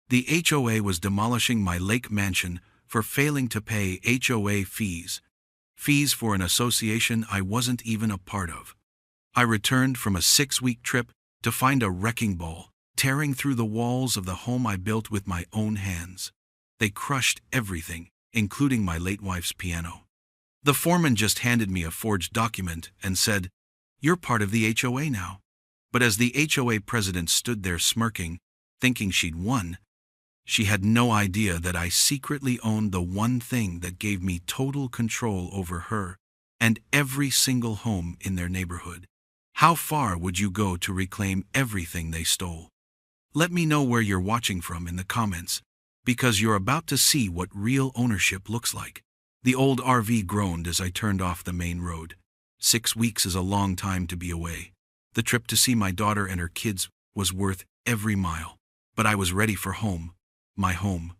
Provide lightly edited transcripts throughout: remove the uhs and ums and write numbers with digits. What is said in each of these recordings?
The HOA was demolishing my lake mansion for failing to pay HOA fees. Fees for an association I wasn't even a part of. I returned from a 6-week trip to find a wrecking ball tearing through the walls of the home I built with my own hands. They crushed everything, including my late wife's piano. The foreman just handed me a forged document and said, "You're part of the HOA now." But as the HOA president stood there smirking, thinking she'd won, she had no idea that I secretly owned the one thing that gave me total control over her and every single home in their neighborhood. How far would you go to reclaim everything they stole? Let me know where you're watching from in the comments, because you're about to see what real ownership looks like. The old RV groaned as I turned off the main road. 6 weeks is a long time to be away. The trip to see my daughter and her kids was worth every mile, but I was ready for home. My home.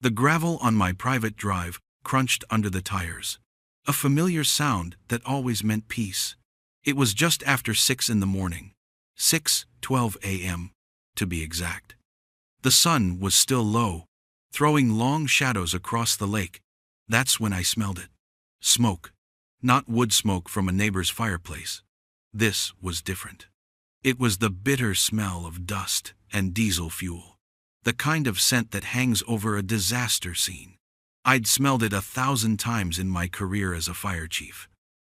The gravel on my private drive crunched under the tires. A familiar sound that always meant peace. It was just after 6 in the morning. 6:12 a.m., to be exact. The sun was still low, throwing long shadows across the lake. That's when I smelled it. Smoke. Not wood smoke from a neighbor's fireplace. This was different. It was the bitter smell of dust and diesel fuel. The kind of scent that hangs over a disaster scene. I'd smelled it 1,000 times in my career as a fire chief.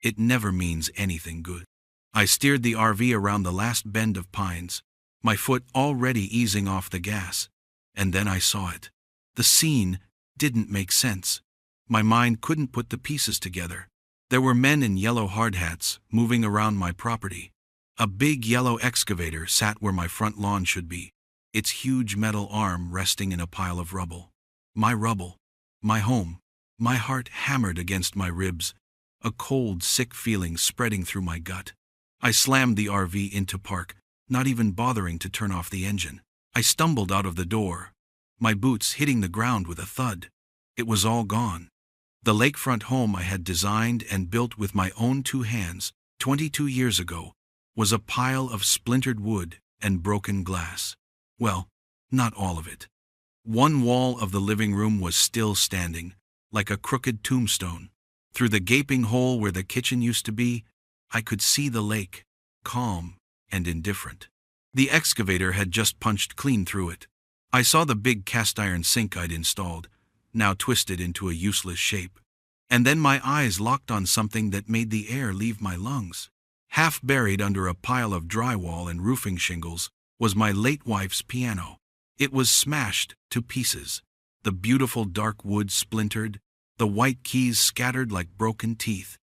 It never means anything good. I steered the RV around the last bend of pines, my foot already easing off the gas, and then I saw it. The scene didn't make sense. My mind couldn't put the pieces together. There were men in yellow hard hats moving around my property. A big yellow excavator sat where my front lawn should be, its huge metal arm resting in a pile of rubble. My rubble. My home. My heart hammered against my ribs, a cold, sick feeling spreading through my gut. I slammed the RV into park, not even bothering to turn off the engine. I stumbled out of the door, my boots hitting the ground with a thud. It was all gone. The lakefront home I had designed and built with my own 2 hands 22 years ago was a pile of splintered wood and broken glass. Well, not all of it. One wall of the living room was still standing, like a crooked tombstone. Through the gaping hole where the kitchen used to be, I could see the lake, calm and indifferent. The excavator had just punched clean through it. I saw the big cast iron sink I'd installed, now twisted into a useless shape. And then my eyes locked on something that made the air leave my lungs. Half buried under a pile of drywall and roofing shingles was my late wife's piano. It was smashed to pieces, the beautiful dark wood splintered, the white keys scattered like broken teeth.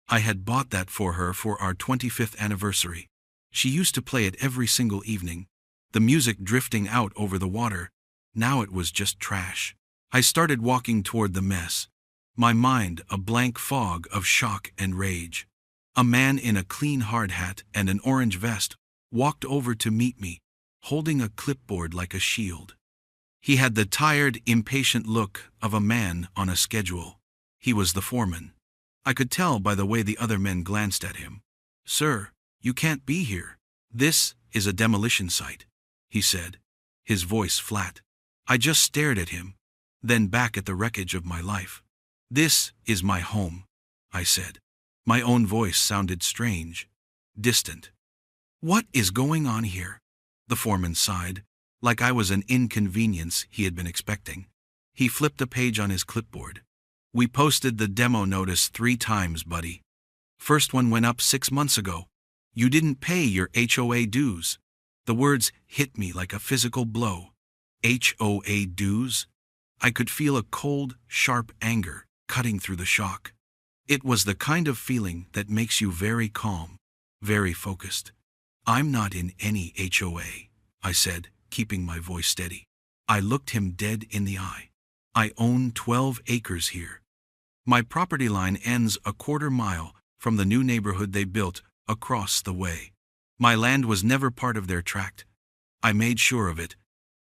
I had bought that for her for our 25th anniversary. She used to play it every single evening, the music drifting out over the water. Now it was just trash. I started walking toward the mess, my mind a blank fog of shock and rage. A man in a clean hard hat and an orange vest walked over to meet me, holding a clipboard like a shield. He had the tired, impatient look of a man on a schedule. He was the foreman. I could tell by the way the other men glanced at him. "Sir, you can't be here. This is a demolition site," he said, his voice flat. I just stared at him, then back at the wreckage of my life. "This is my home," I said. My own voice sounded strange, distant. "What is going on here?" The foreman sighed, like I was an inconvenience he had been expecting. He flipped a page on his clipboard. "We posted the demo notice 3 times, buddy. First one went up 6 months ago. You didn't pay your HOA dues." The words hit me like a physical blow. HOA dues? I could feel a cold, sharp anger cutting through the shock. It was the kind of feeling that makes you very calm, very focused. "I'm not in any HOA," I said, keeping my voice steady. I looked him dead in the eye. "I own 12 acres here. My property line ends a 1/4 mile from the new neighborhood they built across the way. My land was never part of their tract. I made sure of it."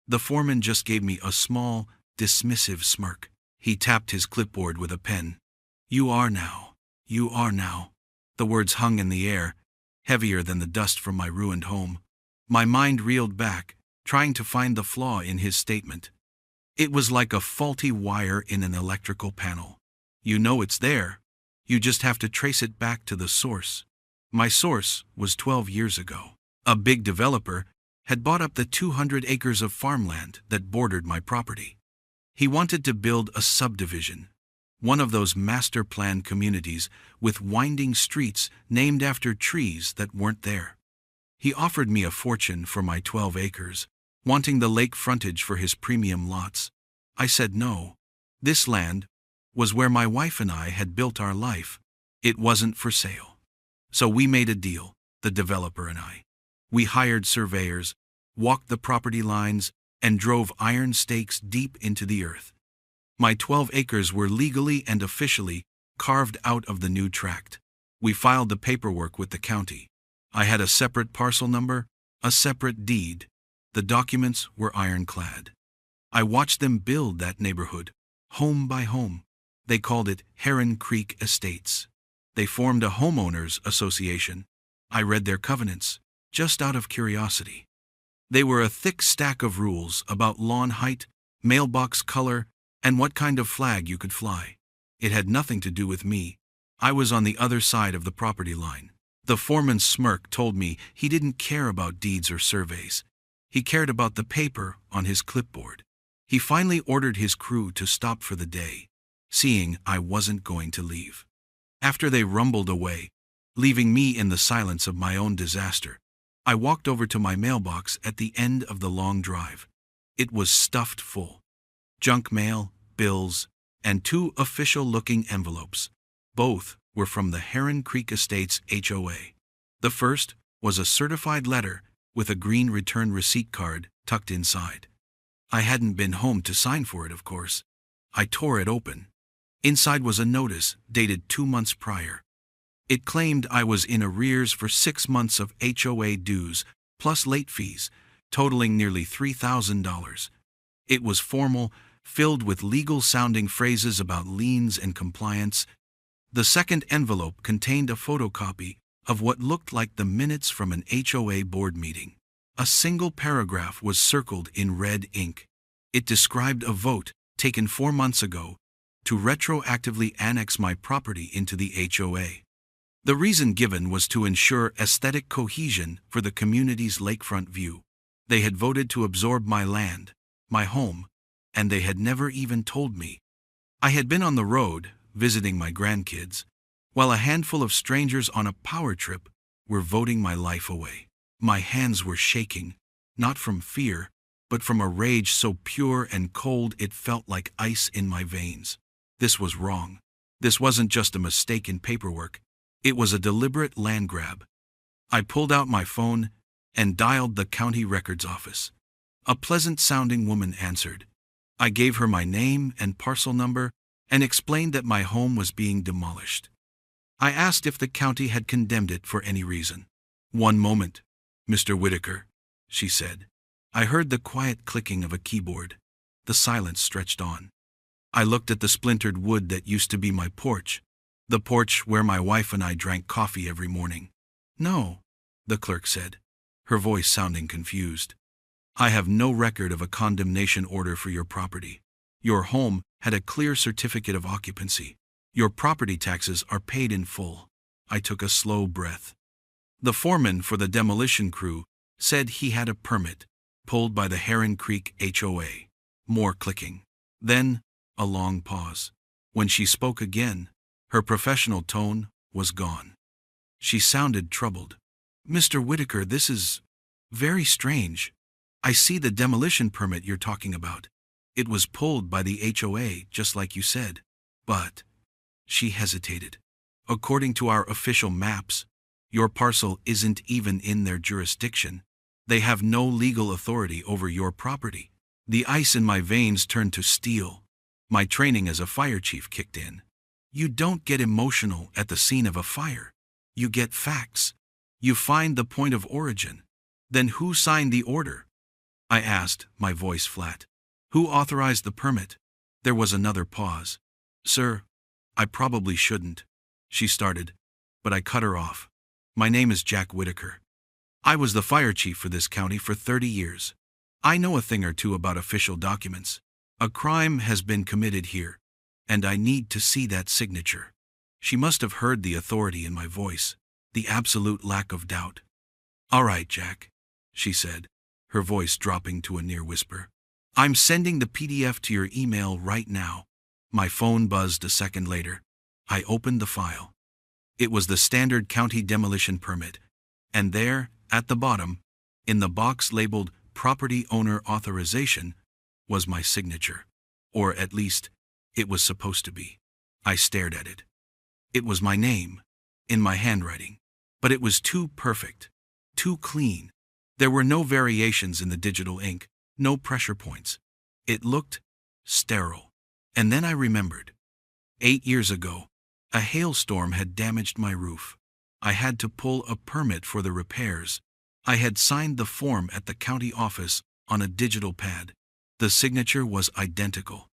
The foreman just gave me a small, dismissive smirk. He tapped his clipboard with a pen. You are now. The words hung in the air, heavier than the dust from my ruined home. My mind reeled back, trying to find the flaw in his statement. It was like a faulty wire in an electrical panel. You know it's there. You just have to trace it back to the source. My source was 12 years ago. A big developer had bought up the 200 acres of farmland that bordered my property. He wanted to build a subdivision, one of those master plan communities with winding streets named after trees that weren't there. He offered me a fortune for my 12 acres, wanting the lake frontage for his premium lots. I said no. This land was where my wife and I had built our life. It wasn't for sale. So we made a deal, the developer and I. We hired surveyors, walked the property lines, and drove iron stakes deep into the earth. My 12 acres were legally and officially carved out of the new tract. We filed the paperwork with the county. I had a separate parcel number, a separate deed. The documents were ironclad. I watched them build that neighborhood, home by home. They called it Heron Creek Estates. They formed a homeowners association. I read their covenants, just out of curiosity. They were a thick stack of rules about lawn height, mailbox color, and what kind of flag you could fly. It had nothing to do with me. I was on the other side of the property line. The foreman's smirk told me he didn't care about deeds or surveys. He cared about the paper on his clipboard. He finally ordered his crew to stop for the day, seeing I wasn't going to leave. After they rumbled away, leaving me in the silence of my own disaster, I walked over to my mailbox at the end of the long drive. It was stuffed full. Junk mail, bills, and 2 official-looking envelopes. Both were from the Heron Creek Estates HOA. The first was a certified letter with a green return receipt card tucked inside. I hadn't been home to sign for it, of course. I tore it open. Inside was a notice dated 2 months prior. It claimed I was in arrears for 6 months of HOA dues, plus late fees, totaling nearly $3,000. It was formal, filled with legal-sounding phrases about liens and compliance. The second envelope contained a photocopy of what looked like the minutes from an HOA board meeting. A single paragraph was circled in red ink. It described a vote taken 4 months ago to retroactively annex my property into the HOA. The reason given was to ensure aesthetic cohesion for the community's lakefront view. They had voted to absorb my land, my home, and they had never even told me. I had been on the road, visiting my grandkids, while a handful of strangers on a power trip were voting my life away. My hands were shaking, not from fear, but from a rage so pure and cold it felt like ice in my veins. This was wrong. This wasn't just a mistake in paperwork. It was a deliberate land grab. I pulled out my phone and dialed the county records office. A pleasant-sounding woman answered. I gave her my name and parcel number and explained that my home was being demolished. I asked if the county had condemned it for any reason. "One moment, Mr. Whitaker," she said. I heard the quiet clicking of a keyboard. The silence stretched on. I looked at the splintered wood that used to be my porch, the porch where my wife and I drank coffee every morning. "No," the clerk said, her voice sounding confused. "I have no record of a condemnation order for your property. Your home had a clear certificate of occupancy. Your property taxes are paid in full." I took a slow breath. The foreman for the demolition crew said he had a permit, pulled by the Heron Creek HOA. More clicking. Then, a long pause. When she spoke again, her professional tone was gone. She sounded troubled. "Mr. Whitaker, this is very strange. I see the demolition permit you're talking about. It was pulled by the HOA, just like you said. But," she hesitated, "according to our official maps, your parcel isn't even in their jurisdiction. They have no legal authority over your property." The ice in my veins turned to steel. My training as a fire chief kicked in. You don't get emotional at the scene of a fire. You get facts. You find the point of origin. "Then who signed the order?" I asked, my voice flat. "Who authorized the permit?" There was another pause. "Sir, I probably shouldn't," she started, but I cut her off. "My name is Jack Whitaker. I was the fire chief for this county for 30 years. I know a thing or two about official documents. A crime has been committed here, and I need to see that signature." She must have heard the authority in my voice, the absolute lack of doubt. "All right, Jack," she said, her voice dropping to a near whisper. "I'm sending the PDF to your email right now." My phone buzzed a second later. I opened the file. It was the standard county demolition permit, and there, at the bottom, in the box labeled Property Owner Authorization, was my signature. Or at least, it was supposed to be. I stared at it. It was my name, in my handwriting. But it was too perfect, too clean. There were no variations in the digital ink, no pressure points. It looked sterile. And then I remembered. 8 years ago, a hailstorm had damaged my roof. I had to pull a permit for the repairs. I had signed the form at the county office on a digital pad. The signature was identical.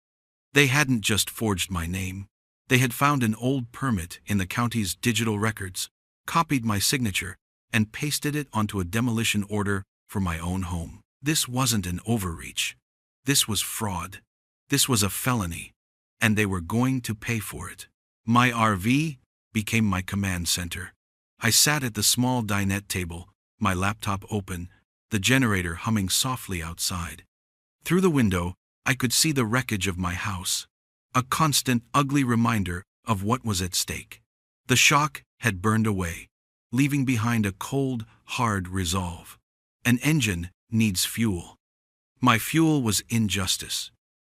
They hadn't just forged my name. They had found an old permit in the county's digital records, copied my signature, and pasted it onto a demolition order for my own home. This wasn't an overreach. This was fraud. This was a felony, and they were going to pay for it. My RV became my command center. I sat at the small dinette table, my laptop open, the generator humming softly outside. Through the window, I could see the wreckage of my house, a constant, ugly reminder of what was at stake. The shock had burned away, leaving behind a cold, hard resolve. An engine needs fuel. My fuel was injustice.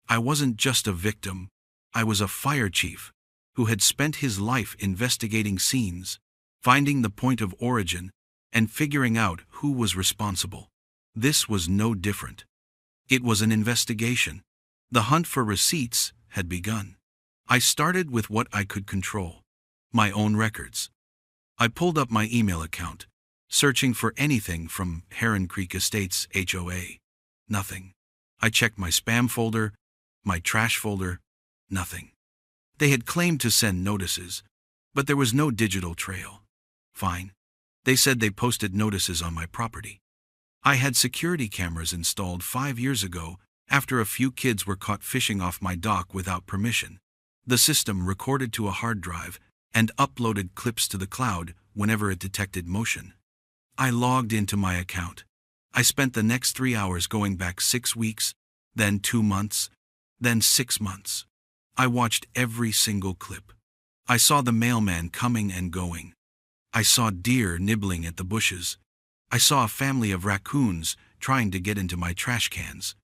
I wasn't just a victim. I was a fire chief who had spent his life investigating scenes, finding the point of origin, and figuring out who was responsible. This was no different. It was an investigation. The hunt for receipts had begun. I started with what I could control, my own records. I pulled up my email account, searching for anything from Heron Creek Estates HOA. Nothing. I checked my spam folder, my trash folder. Nothing. They had claimed to send notices, but there was no digital trail. Fine. They said they posted notices on my property. I had security cameras installed 5 years ago after a few kids were caught fishing off my dock without permission. The system recorded to a hard drive and uploaded clips to the cloud whenever it detected motion. I logged into my account. I spent the next 3 hours going back 6 weeks, then 2 months, then 6 months. I watched every single clip. I saw the mailman coming and going. I saw deer nibbling at the bushes. I saw a family of raccoons trying to get into my trash cans.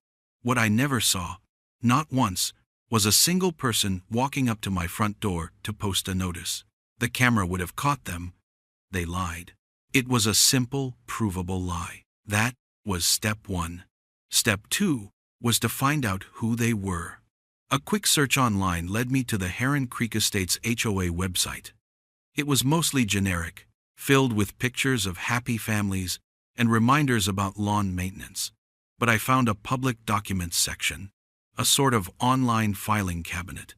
What I never saw, not once, was a single person walking up to my front door to post a notice. The camera would have caught them. They lied. It was a simple, provable lie. That was step 1. Step 2 was to find out who they were. A quick search online led me to the Heron Creek Estates HOA website. It was mostly generic, filled with pictures of happy families and reminders about lawn maintenance. But I found a public documents section, a sort of online filing cabinet.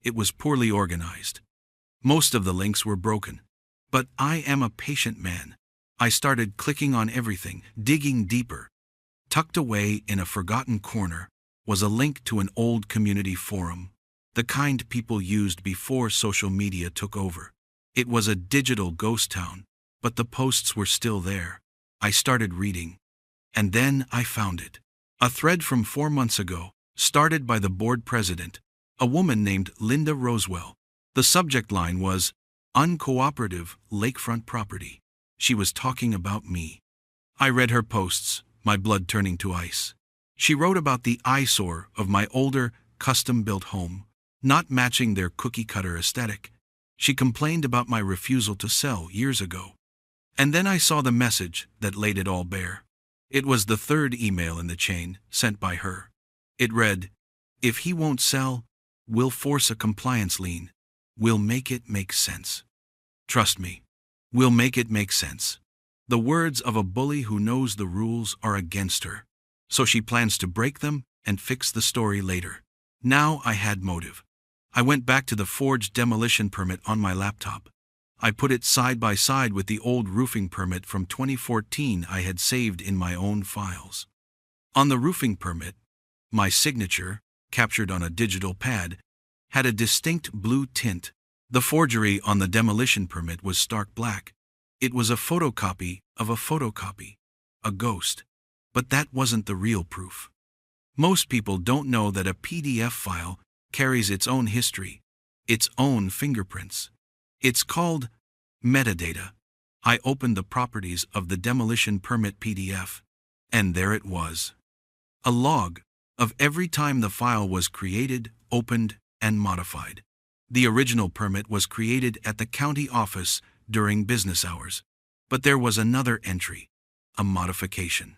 It was poorly organized. Most of the links were broken. But I am a patient man. I started clicking on everything, digging deeper. Tucked away in a forgotten corner was a link to an old community forum, the kind people used before social media took over. It was a digital ghost town, but the posts were still there. I started reading. And then I found it. A thread from 4 months ago, started by the board president, a woman named Linda Rosewell. The subject line was, "Uncooperative lakefront property." She was talking about me. I read her posts, my blood turning to ice. She wrote about the eyesore of my older, custom-built home, not matching their cookie-cutter aesthetic. She complained about my refusal to sell years ago. And then I saw the message that laid it all bare. It was the third email in the chain, sent by her. It read, "If he won't sell, we'll force a compliance lien. We'll make it make sense. Trust me, we'll make it make sense." The words of a bully who knows the rules are against her. So she plans to break them and fix the story later. Now I had motive. I went back to the forged demolition permit on my laptop. I put it side by side with the old roofing permit from 2014 I had saved in my own files. On the roofing permit, my signature, captured on a digital pad, had a distinct blue tint. The forgery on the demolition permit was stark black. It was a photocopy of a photocopy. A ghost. But that wasn't the real proof. Most people don't know that a PDF file carries its own history, its own fingerprints. It's called metadata. I opened the properties of the demolition permit PDF, and there it was. A log of every time the file was created, opened, and modified. The original permit was created at the county office during business hours, but there was another entry, a modification.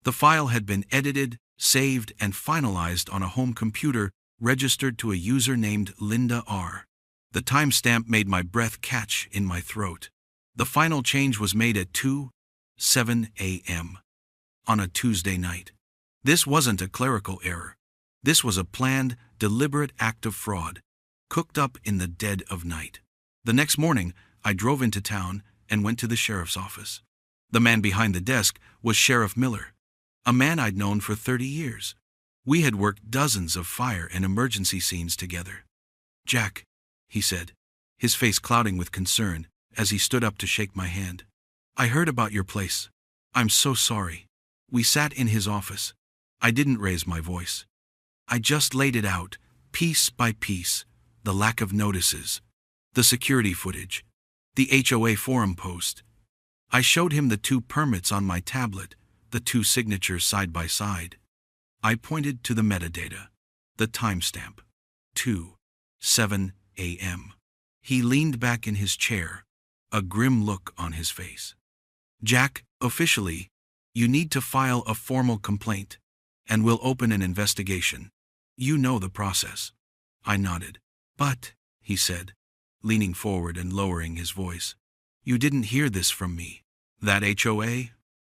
The file had been edited, saved, and finalized on a home computer registered to a user named Linda R. The timestamp made my breath catch in my throat. The final change was made at 2:07 a.m. on a Tuesday night. This wasn't a clerical error. This was a planned, deliberate act of fraud, cooked up in the dead of night. The next morning, I drove into town and went to the sheriff's office. The man behind the desk was Sheriff Miller, a man I'd known for 30 years. We had worked dozens of fire and emergency scenes together. "Jack," he said, his face clouding with concern as he stood up to shake my hand. "I heard about your place. I'm so sorry." We sat in his office. I didn't raise my voice. I just laid it out, piece by piece, the lack of notices, the security footage, the HOA forum post. I showed him the 2 permits on my tablet, the 2 signatures side by side. I pointed to the metadata, the timestamp, 2:07 a.m. He leaned back in his chair, a grim look on his face. "Jack, officially, you need to file a formal complaint, and we'll open an investigation. You know the process." I nodded. "But," he said, leaning forward and lowering his voice, "you didn't hear this from me. That HOA?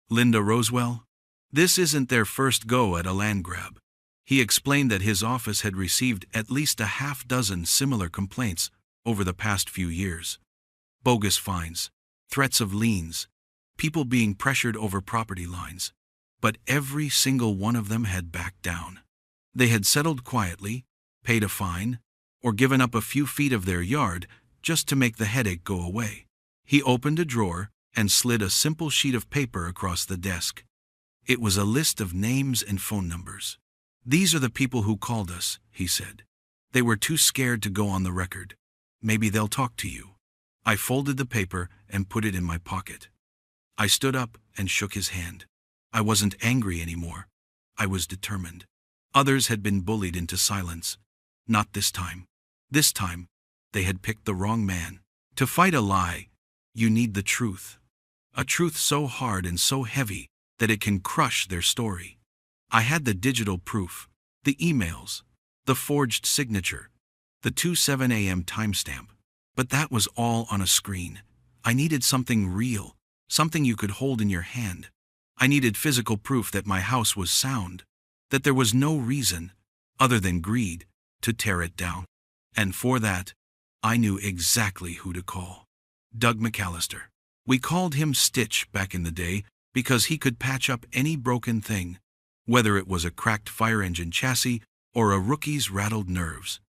Linda Rosewell? This isn't their first go at a land grab." He explained that his office had received at least a half-dozen similar complaints over the past few years. Bogus fines, threats of liens, people being pressured over property lines. But every single one of them had backed down. They had settled quietly, paid a fine, or given up a few feet of their yard just to make the headache go away. He opened a drawer and slid a simple sheet of paper across the desk. It was a list of names and phone numbers. "These are the people who called us," he said. "They were too scared to go on the record. Maybe they'll talk to you." I folded the paper and put it in my pocket. I stood up and shook his hand. I wasn't angry anymore. I was determined. Others had been bullied into silence. Not this time. This time, they had picked the wrong man. To fight a lie, you need the truth. A truth so hard and so heavy that it can crush their story. I had the digital proof, the emails, the forged signature, the 2:07 a.m. timestamp. But that was all on a screen. I needed something real, something you could hold in your hand. I needed physical proof that my house was sound, that there was no reason, other than greed, to tear it down. And for that, I knew exactly who to call. Doug McAllister. We called him Stitch back in the day because he could patch up any broken thing, whether it was a cracked fire engine chassis or a rookie's rattled nerves.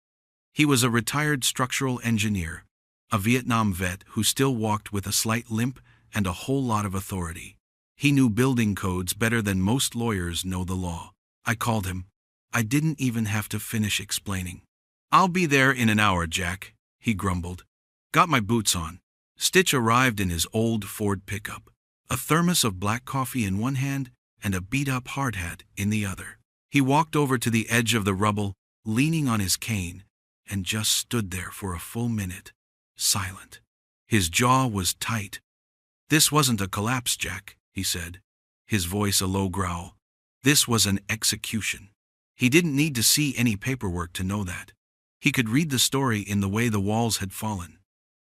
He was a retired structural engineer, a Vietnam vet who still walked with a slight limp and a whole lot of authority. He knew building codes better than most lawyers know the law. I called him. I didn't even have to finish explaining. "I'll be there in an hour, Jack," he grumbled. Got my boots on. Stitch arrived in his old Ford pickup, a thermos of black coffee in one hand and a beat-up hard hat in the other. He walked over to the edge of the rubble, leaning on his cane, and just stood there for a full minute, silent. His jaw was tight. "This wasn't a collapse, Jack," he said, his voice a low growl. "This was an execution." He didn't need to see any paperwork to know that. He could read the story in the way the walls had fallen.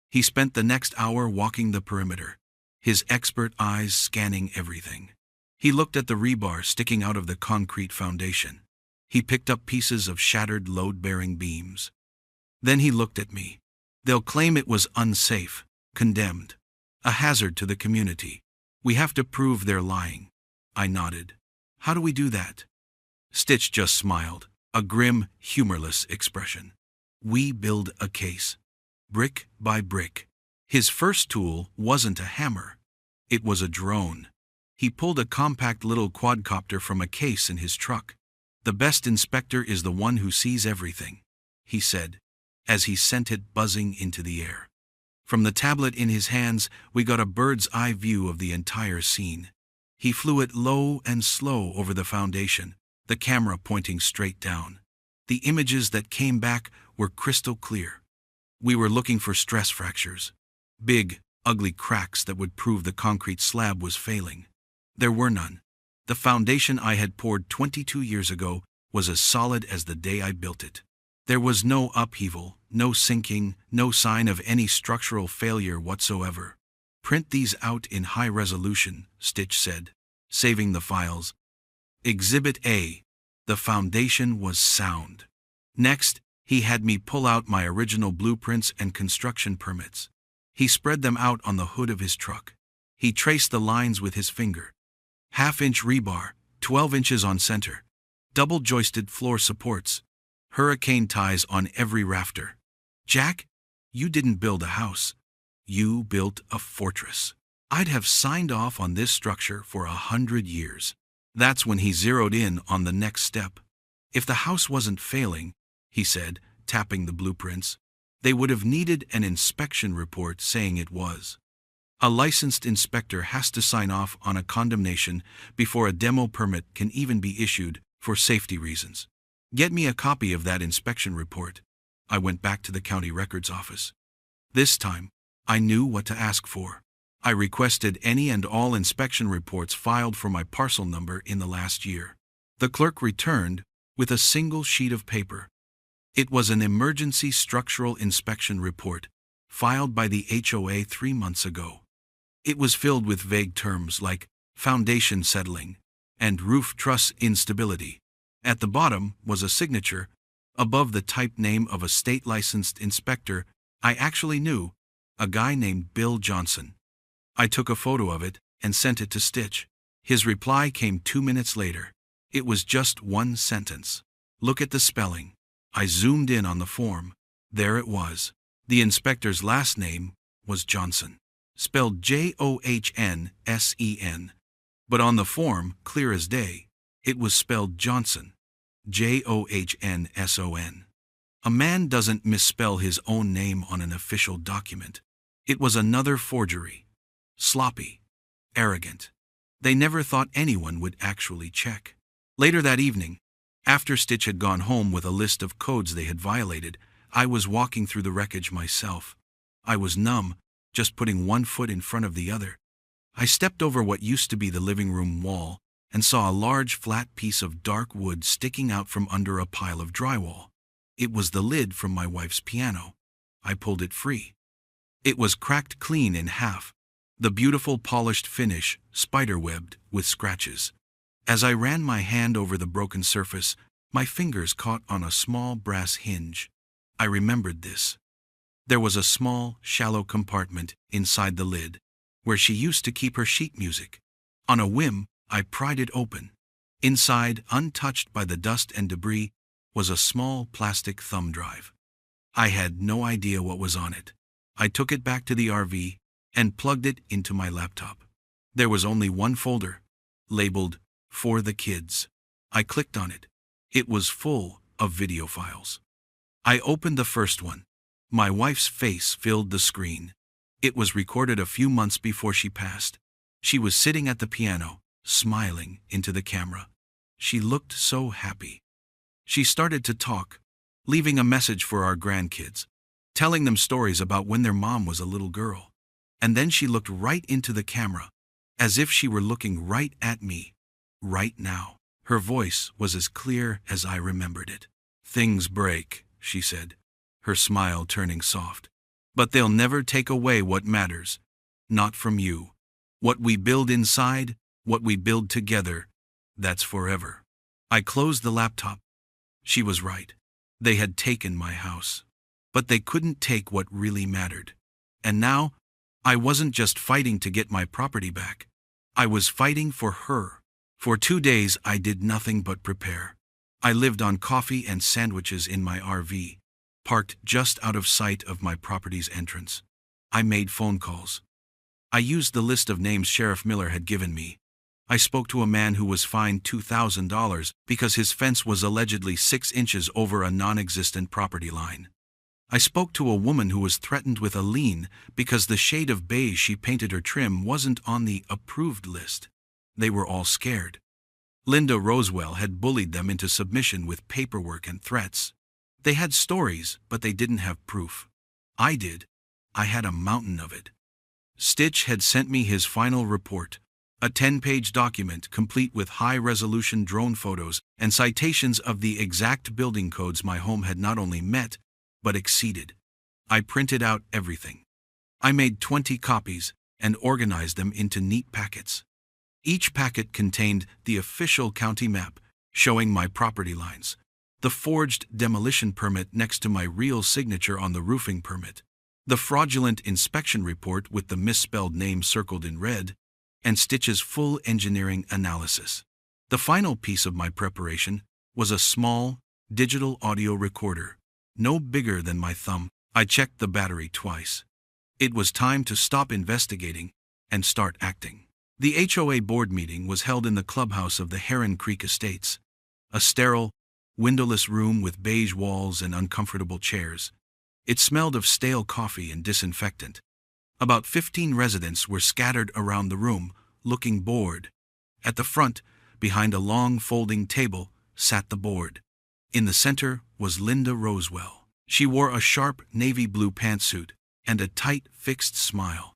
He spent the next hour walking the perimeter, his expert eyes scanning everything. He looked at the rebar sticking out of the concrete foundation. He picked up pieces of shattered load-bearing beams. Then he looked at me. "They'll claim it was unsafe, condemned, a hazard to the community. We have to prove they're lying." I nodded. How do we do that? Stitch just smiled, a grim, humorless expression. We build a case. Brick by brick. His first tool wasn't a hammer. It was a drone. He pulled a compact little quadcopter from a case in his truck. The best inspector is the one who sees everything, he said, as he sent it buzzing into the air. From the tablet in his hands, we got a bird's eye view of the entire scene. He flew it low and slow over the foundation, the camera pointing straight down. The images that came back were crystal clear. We were looking for stress fractures. Big, ugly cracks that would prove the concrete slab was failing. There were none. The foundation I had poured 22 years ago was as solid as the day I built it. There was no upheaval, no sinking, no sign of any structural failure whatsoever. Print these out in high resolution, Stitch said, saving the files. Exhibit A. The foundation was sound. Next, he had me pull out my original blueprints and construction permits. He spread them out on the hood of his truck. He traced the lines with his finger. 1/2-inch rebar, 12 inches on center. Double-joisted floor supports. Hurricane ties on every rafter. Jack, you didn't build a house. You built a fortress. I'd have signed off on this structure for 100 years. That's when he zeroed in on the next step. If the house wasn't failing, he said, tapping the blueprints, they would have needed an inspection report saying it was. A licensed inspector has to sign off on a condemnation before a demo permit can even be issued for safety reasons. Get me a copy of that inspection report. I went back to the county records office. This time, I knew what to ask for. I requested any and all inspection reports filed for my parcel number in the last year. The clerk returned with a single sheet of paper. It was an emergency structural inspection report, filed by the HOA 3 months ago. It was filled with vague terms like foundation settling and roof truss instability. At the bottom was a signature, above the type name of a state-licensed inspector I actually knew, a guy named Bill Johnson. I took a photo of it and sent it to Stitch. His reply came 2 minutes later. It was just one sentence. Look at the spelling. I zoomed in on the form. There it was. The inspector's last name was Johnson, spelled Johnssen. But on the form, clear as day, it was spelled Johnson, Johnsson. A man doesn't misspell his own name on an official document. It was another forgery. Sloppy. Arrogant. They never thought anyone would actually check. Later that evening, after Stitch had gone home with a list of codes they had violated, I was walking through the wreckage myself. I was numb, just putting one foot in front of the other. I stepped over what used to be the living room wall and saw a large flat piece of dark wood sticking out from under a pile of drywall. It was the lid from my wife's piano. I pulled it free. It was cracked clean in half, the beautiful polished finish spiderwebbed with scratches. As I ran my hand over the broken surface, my fingers caught on a small brass hinge. I remembered this. There was a small, shallow compartment inside the lid, where she used to keep her sheet music. On a whim, I pried it open. Inside, untouched by the dust and debris, was a small plastic thumb drive. I had no idea what was on it. I took it back to the RV and plugged it into my laptop. There was only one folder, labeled For the Kids. I clicked on it. It was full of video files. I opened the first one. My wife's face filled the screen. It was recorded a few months before she passed. She was sitting at the piano, smiling into the camera. She looked so happy. She started to talk, leaving a message for our grandkids, telling them stories about when their mom was a little girl. And then she looked right into the camera, as if she were looking right at me, right now. Her voice was as clear as I remembered it. Things break, she said, her smile turning soft. But they'll never take away what matters. Not from you. What we build inside, what we build together, that's forever. I closed the laptop. She was right. They had taken my house. But they couldn't take what really mattered. And now, I wasn't just fighting to get my property back. I was fighting for her, For 2 days I did nothing but prepare. I lived on coffee and sandwiches in my RV, parked just out of sight of my property's entrance. I made phone calls. I used the list of names Sheriff Miller had given me. I spoke to a man who was fined $2,000 because his fence was allegedly 6 inches over a non-existent property line. I spoke to a woman who was threatened with a lien because the shade of beige she painted her trim wasn't on the approved list. They were all scared. Linda Rosewell had bullied them into submission with paperwork and threats. They had stories, but they didn't have proof. I did. I had a mountain of it. Stitch had sent me his final report, a 10-page document complete with high-resolution drone photos and citations of the exact building codes my home had not only met, but exceeded. I printed out everything. I made 20 copies and organized them into neat packets. Each packet contained the official county map showing my property lines, the forged demolition permit next to my real signature on the roofing permit, the fraudulent inspection report with the misspelled name circled in red, and Stitch's full engineering analysis. The final piece of my preparation was a small, digital audio recorder, no bigger than my thumb. I checked the battery twice. It was time to stop investigating and start acting. The HOA board meeting was held in the clubhouse of the Heron Creek Estates, a sterile, windowless room with beige walls and uncomfortable chairs. It smelled of stale coffee and disinfectant. About 15 residents were scattered around the room, looking bored. At the front, behind a long folding table, sat the board. In the center was Linda Rosewell. She wore a sharp navy blue pantsuit and a tight, fixed smile.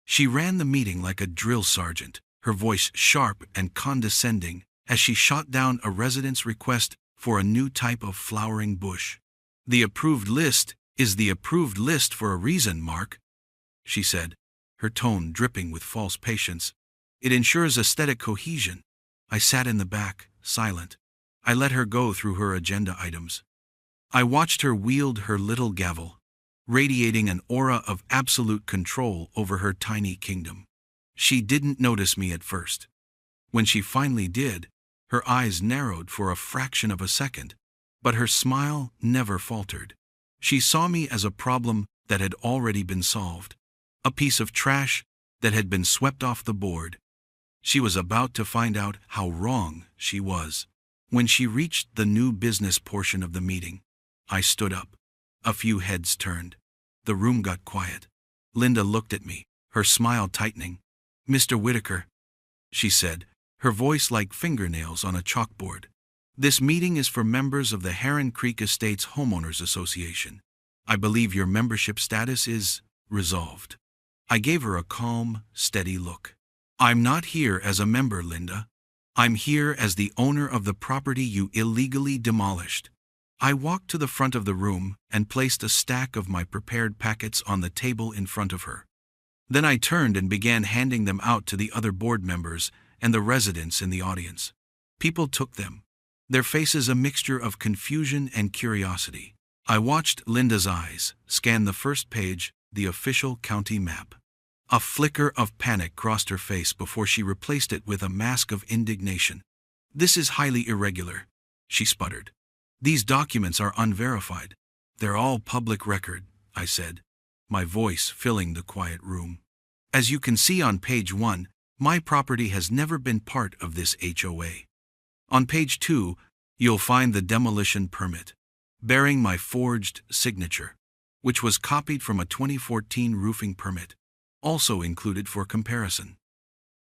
She ran the meeting like a drill sergeant, her voice sharp and condescending as she shot down a resident's request for a new type of flowering bush. "The approved list is the approved list for a reason, Mark," she said, her tone dripping with false patience. "It ensures aesthetic cohesion." I sat in the back, silent. I let her go through her agenda items. I watched her wield her little gavel, radiating an aura of absolute control over her tiny kingdom. She didn't notice me at first. When she finally did, her eyes narrowed for a fraction of a second, but her smile never faltered. She saw me as a problem that had already been solved, a piece of trash that had been swept off the board. She was about to find out how wrong she was. When she reached the new business portion of the meeting, I stood up. A few heads turned. The room got quiet. Linda looked at me, her smile tightening. "Mr. Whitaker," she said, her voice like fingernails on a chalkboard. "This meeting is for members of the Heron Creek Estates Homeowners Association. I believe your membership status is resolved." I gave her a calm, steady look. "I'm not here as a member, Linda. I'm here as the owner of the property you illegally demolished." I walked to the front of the room and placed a stack of my prepared packets on the table in front of her. Then I turned and began handing them out to the other board members and the residents in the audience. People took them, their faces a mixture of confusion and curiosity. I watched Linda's eyes scan the first page, the official county map. A flicker of panic crossed her face before she replaced it with a mask of indignation. "This is highly irregular," she sputtered. "These documents are unverified." "They're all public record," I said, my voice filling the quiet room. "As you can see on page 1, my property has never been part of this HOA. On page 2, you'll find the demolition permit, bearing my forged signature, which was copied from a 2014 roofing permit, also included for comparison.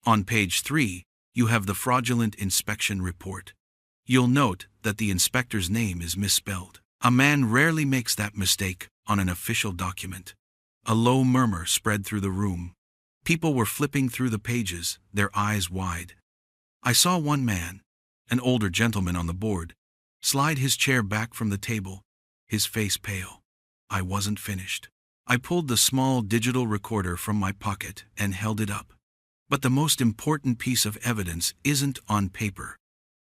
On page 3, you have the fraudulent inspection report. You'll note that the inspector's name is misspelled. A man rarely makes that mistake on an official document." A low murmur spread through the room. People were flipping through the pages, their eyes wide. I saw one man, an older gentleman on the board, slide his chair back from the table, his face pale. I wasn't finished. I pulled the small digital recorder from my pocket and held it up. "But the most important piece of evidence isn't on paper,"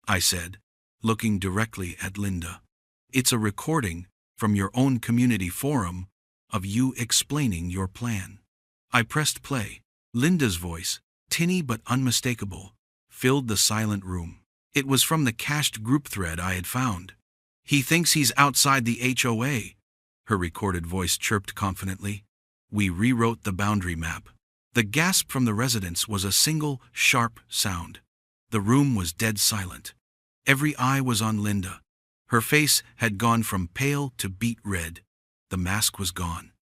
I said, looking directly at Linda. "It's a recording from your own community forum of you explaining your plan." I pressed play. Linda's voice, tinny but unmistakable, filled the silent room. It was from the cached group thread I had found. "He thinks he's outside the HOA," her recorded voice chirped confidently. We rewrote the boundary map. The gasp from the residents was a single, sharp sound. The room was dead silent. Every eye was on Linda. Her face had gone from pale to beet red. The mask was gone.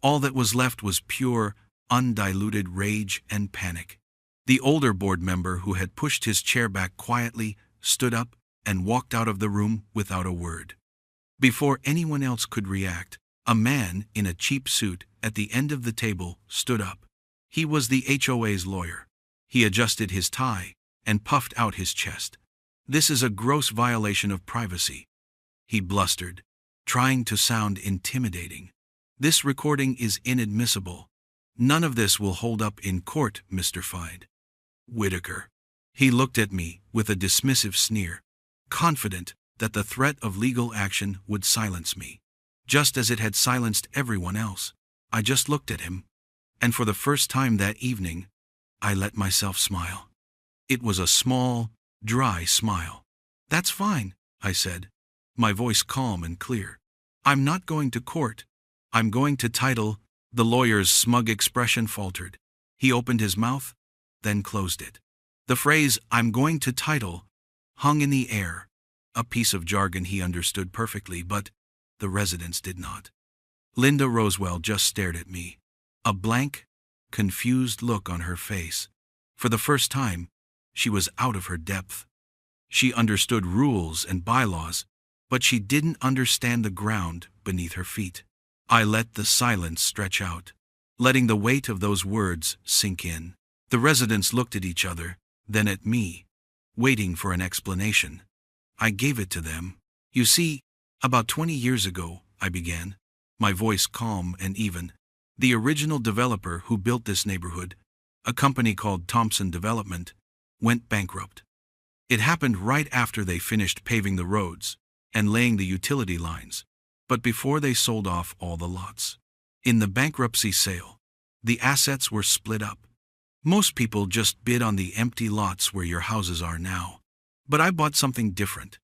All that was left was pure, undiluted rage and panic. The older board member, who had pushed his chair back quietly, stood up and walked out of the room without a word. Before anyone else could react, a man in a cheap suit at the end of the table stood up. He was the HOA's lawyer. He adjusted his tie and puffed out his chest. "This is a gross violation of privacy," he blustered, trying to sound intimidating. "This recording is inadmissible. None of this will hold up in court, Mr. Fide. Whitaker." He looked at me with a dismissive sneer, confident that the threat of legal action would silence me, just as it had silenced everyone else. I just looked at him, and for the first time that evening, I let myself smile. It was a small, dry smile. "That's fine," I said, my voice calm and clear. "I'm not going to court. I'm going to title." The lawyer's smug expression faltered. He opened his mouth, then closed it. The phrase, "I'm going to title," hung in the air, a piece of jargon he understood perfectly, but the residents did not. Linda Rosewell just stared at me, a blank, confused look on her face. For the first time, she was out of her depth. She understood rules and bylaws, but she didn't understand the ground beneath her feet. I let the silence stretch out, letting the weight of those words sink in. The residents looked at each other, then at me, waiting for an explanation. I gave it to them. "You see, about 20 years ago," I began, my voice calm and even, "the original developer who built this neighborhood, a company called Thompson Development, went bankrupt. It happened right after they finished paving the roads and laying the utility lines, but before they sold off all the lots. In the bankruptcy sale, the assets were split up. Most people just bid on the empty lots where your houses are now. But I bought something different.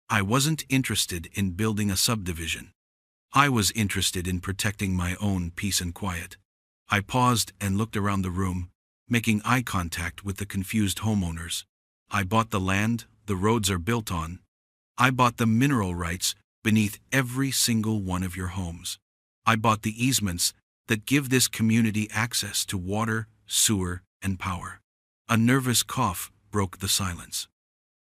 I wasn't interested in building a subdivision. I was interested in protecting my own peace and quiet." I paused and looked around the room, making eye contact with the confused homeowners. "I bought the land the roads are built on. I bought the mineral rights beneath every single one of your homes. I bought the easements that give this community access to water, sewer, and power." A nervous cough broke the silence.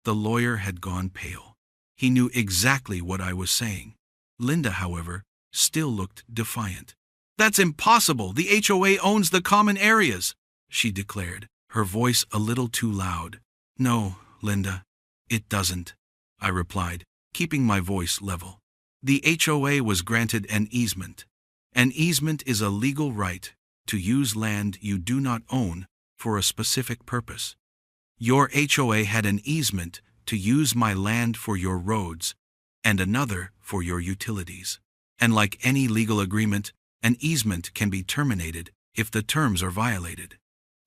The lawyer had gone pale. He knew exactly what I was saying. Linda, however, still looked defiant. "That's impossible! The HOA owns the common areas," she declared, her voice a little too loud. "No, Linda, it doesn't," I replied, keeping my voice level. "The HOA was granted an easement. An easement is a legal right to use land you do not own for a specific purpose. Your HOA had an easement to use my land for your roads and another for your utilities. And like any legal agreement, an easement can be terminated if the terms are violated."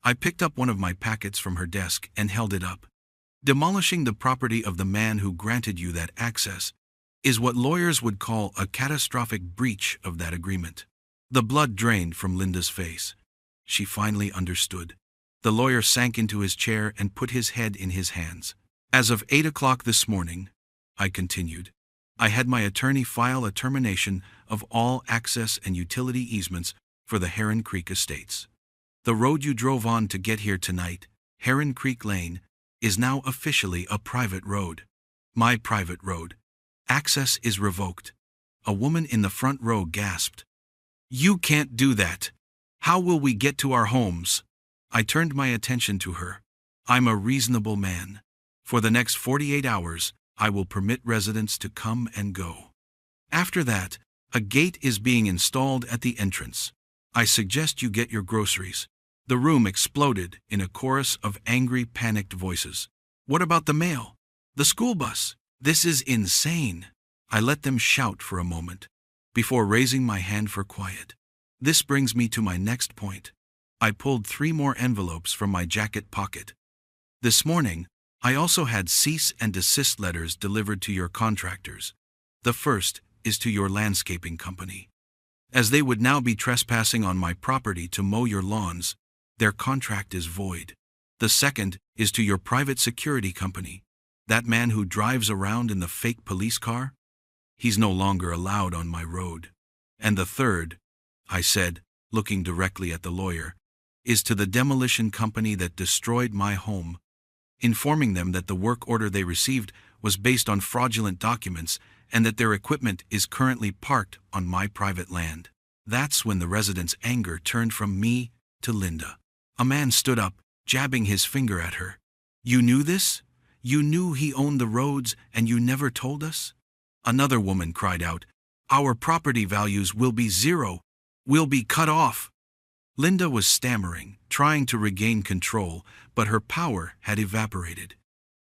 I picked up one of my packets from her desk and held it up. "Demolishing the property of the man who granted you that access is what lawyers would call a catastrophic breach of that agreement." The blood drained from Linda's face. She finally understood. The lawyer sank into his chair and put his head in his hands. "As of 8 o'clock this morning," I continued, "I had my attorney file a termination of all access and utility easements for the Heron Creek Estates. The road you drove on to get here tonight, Heron Creek Lane, is now officially a private road. My private road. Access is revoked." A woman in the front row gasped. "You can't do that. How will we get to our homes?" I turned my attention to her. "I'm a reasonable man. For the next 48 hours, I will permit residents to come and go. After that, a gate is being installed at the entrance. I suggest you get your groceries." The room exploded in a chorus of angry, panicked voices. "What about the mail? The school bus? This is insane." I let them shout for a moment, before raising my hand for quiet. This brings me to my next point. I pulled 3 more envelopes from my jacket pocket. This morning, I also had cease and desist letters delivered to your contractors. The first is to your landscaping company. As they would now be trespassing on my property to mow your lawns, their contract is void. The second is to your private security company. That man who drives around in the fake police car? He's no longer allowed on my road. And the third, I said, looking directly at the lawyer, is to the demolition company that destroyed my home, informing them that the work order they received was based on fraudulent documents and that their equipment is currently parked on my private land. That's when the residents' anger turned from me to Linda. A man stood up, jabbing his finger at her. You knew this? You knew he owned the roads and you never told us? Another woman cried out, Our property values will be zero. We'll be cut off. Linda was stammering, trying to regain control, but her power had evaporated.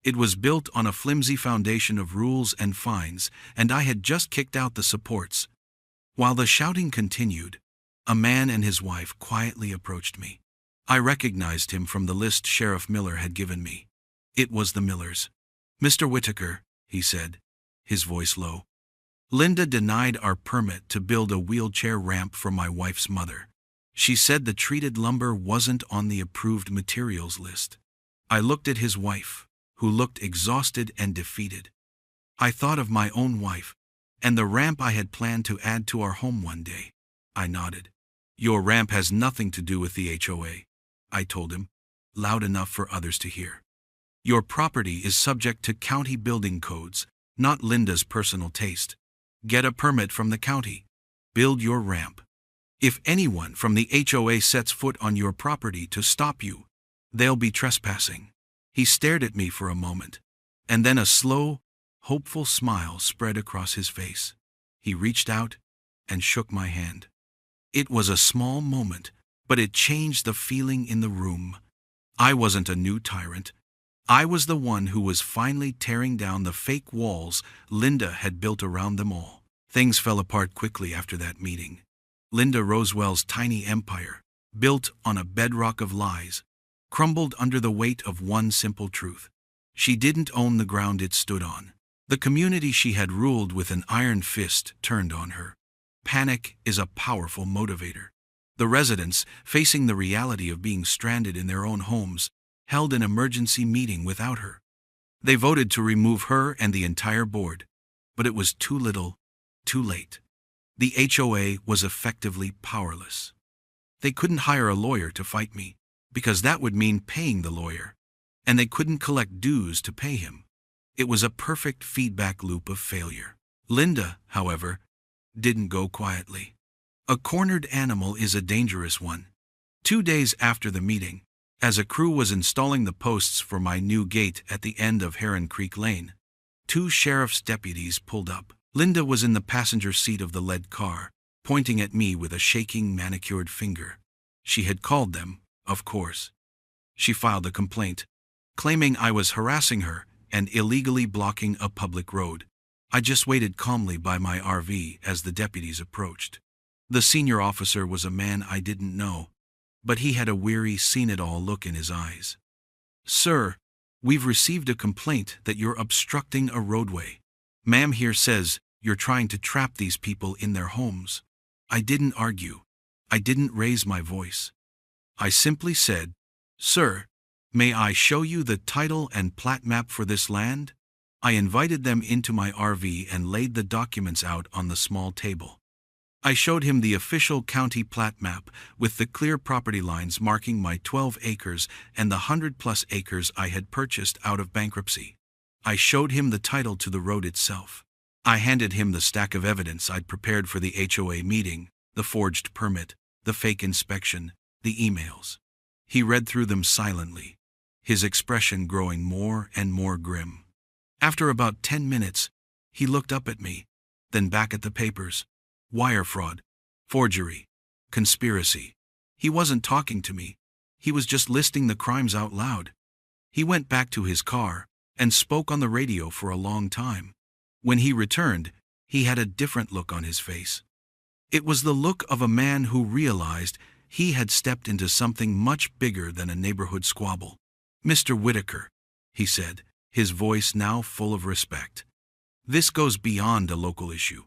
It was built on a flimsy foundation of rules and fines, and I had just kicked out the supports. While the shouting continued, a man and his wife quietly approached me. I recognized him from the list Sheriff Miller had given me. It was the Millers. Mr. Whitaker, he said, his voice low. Linda denied our permit to build a wheelchair ramp for my wife's mother. She said the treated lumber wasn't on the approved materials list. I looked at his wife, who looked exhausted and defeated. I thought of my own wife, and the ramp I had planned to add to our home one day. I nodded. Your ramp has nothing to do with the HOA, I told him, loud enough for others to hear. Your property is subject to county building codes, not Linda's personal taste. Get a permit from the county. Build your ramp. If anyone from the HOA sets foot on your property to stop you, they'll be trespassing. He stared at me for a moment, and then a slow, hopeful smile spread across his face. He reached out and shook my hand. It was a small moment, but it changed the feeling in the room. I wasn't a new tyrant. I was the one who was finally tearing down the fake walls Linda had built around them all. Things fell apart quickly after that meeting. Linda Rosewell's tiny empire, built on a bedrock of lies, crumbled under the weight of one simple truth. She didn't own the ground it stood on. The community she had ruled with an iron fist turned on her. Panic is a powerful motivator. The residents, facing the reality of being stranded in their own homes, held an emergency meeting without her. They voted to remove her and the entire board, but it was too little, too late. The HOA was effectively powerless. They couldn't hire a lawyer to fight me, because that would mean paying the lawyer, and they couldn't collect dues to pay him. It was a perfect feedback loop of failure. Linda, however, didn't go quietly. A cornered animal is a dangerous one. 2 days after the meeting, as a crew was installing the posts for my new gate at the end of Heron Creek Lane, 2 sheriff's deputies pulled up. Linda was in the passenger seat of the lead car, pointing at me with a shaking, manicured finger. She had called them, of course. She filed a complaint, claiming I was harassing her and illegally blocking a public road. I just waited calmly by my RV as the deputies approached. The senior officer was a man I didn't know, but he had a weary, seen-it-all look in his eyes. Sir, we've received a complaint that you're obstructing a roadway. Ma'am here says you're trying to trap these people in their homes. I didn't argue. I didn't raise my voice. I simply said, Sir, may I show you the title and plat map for this land? I invited them into my RV and laid the documents out on the small table. I showed him the official county plat map with the clear property lines marking my 12 acres and the 100+ acres I had purchased out of bankruptcy. I showed him the title to the road itself. I handed him the stack of evidence I'd prepared for the HOA meeting, the forged permit, the fake inspection, the emails. He read through them silently, his expression growing more and more grim. After about 10 minutes, he looked up at me, then back at the papers. Wire fraud, forgery, conspiracy. He wasn't talking to me. He was just listing the crimes out loud. He went back to his car and spoke on the radio for a long time. When he returned, he had a different look on his face. It was the look of a man who realized he had stepped into something much bigger than a neighborhood squabble. Mr. Whitaker, he said, his voice now full of respect. This goes beyond a local issue.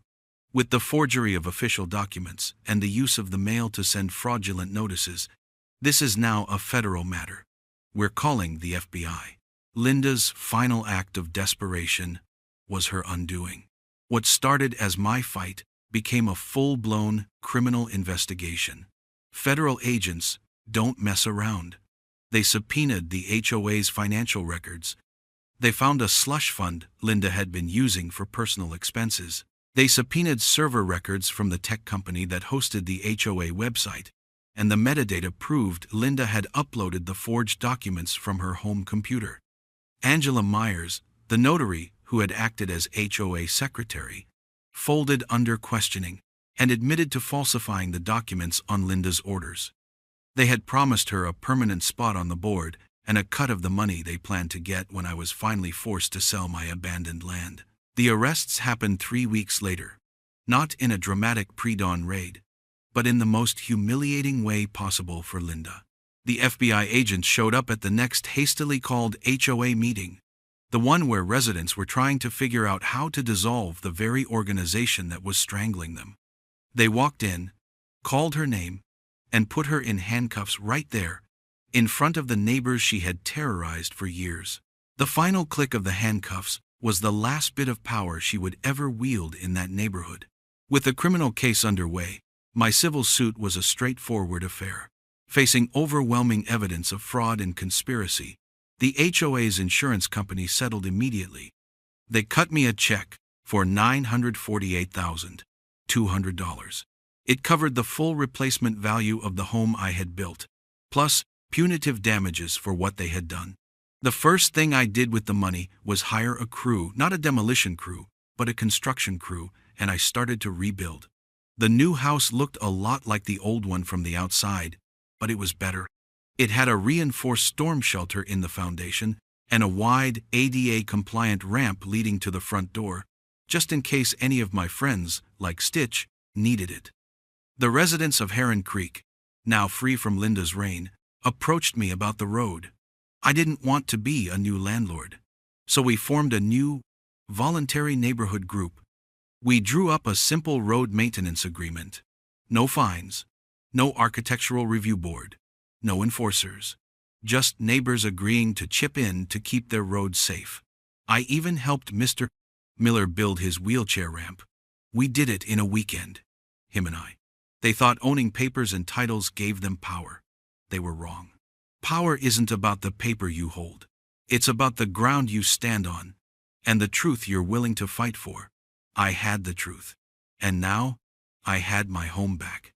With the forgery of official documents and the use of the mail to send fraudulent notices, this is now a federal matter. We're calling the FBI. Linda's final act of desperation was her undoing. What started as my fight became a full-blown criminal investigation. Federal agents don't mess around. They subpoenaed the HOA's financial records. They found a slush fund Linda had been using for personal expenses. They subpoenaed server records from the tech company that hosted the HOA website, and the metadata proved Linda had uploaded the forged documents from her home computer. Angela Myers, the notary who had acted as HOA secretary, folded under questioning and admitted to falsifying the documents on Linda's orders. They had promised her a permanent spot on the board and a cut of the money they planned to get when I was finally forced to sell my abandoned land. The arrests happened 3 weeks later, not in a dramatic pre-dawn raid, but in the most humiliating way possible for Linda. The FBI agents showed up at the next hastily called HOA meeting, the one where residents were trying to figure out how to dissolve the very organization that was strangling them. They walked in, called her name, and put her in handcuffs right there, in front of the neighbors she had terrorized for years. The final click of the handcuffs was the last bit of power she would ever wield in that neighborhood. With the criminal case underway, my civil suit was a straightforward affair. Facing overwhelming evidence of fraud and conspiracy, the HOA's insurance company settled immediately. They cut me a check for $948,200. It covered the full replacement value of the home I had built, plus punitive damages for what they had done. The first thing I did with the money was hire a crew, not a demolition crew, but a construction crew, and I started to rebuild. The new house looked a lot like the old one from the outside, but it was better. It had a reinforced storm shelter in the foundation and a wide ADA-compliant ramp leading to the front door, just in case any of my friends, like Stitch, needed it. The residents of Heron Creek, now free from Linda's reign, approached me about the road. I didn't want to be a new landlord, so we formed a new, voluntary neighborhood group. We drew up a simple road maintenance agreement. No fines, no architectural review board, no enforcers, just neighbors agreeing to chip in to keep their roads safe. I even helped Mr. Miller build his wheelchair ramp. We did it in a weekend, him and I. They thought owning papers and titles gave them power. They were wrong. Power isn't about the paper you hold. It's about the ground you stand on and the truth you're willing to fight for. I had the truth, and now I had my home back.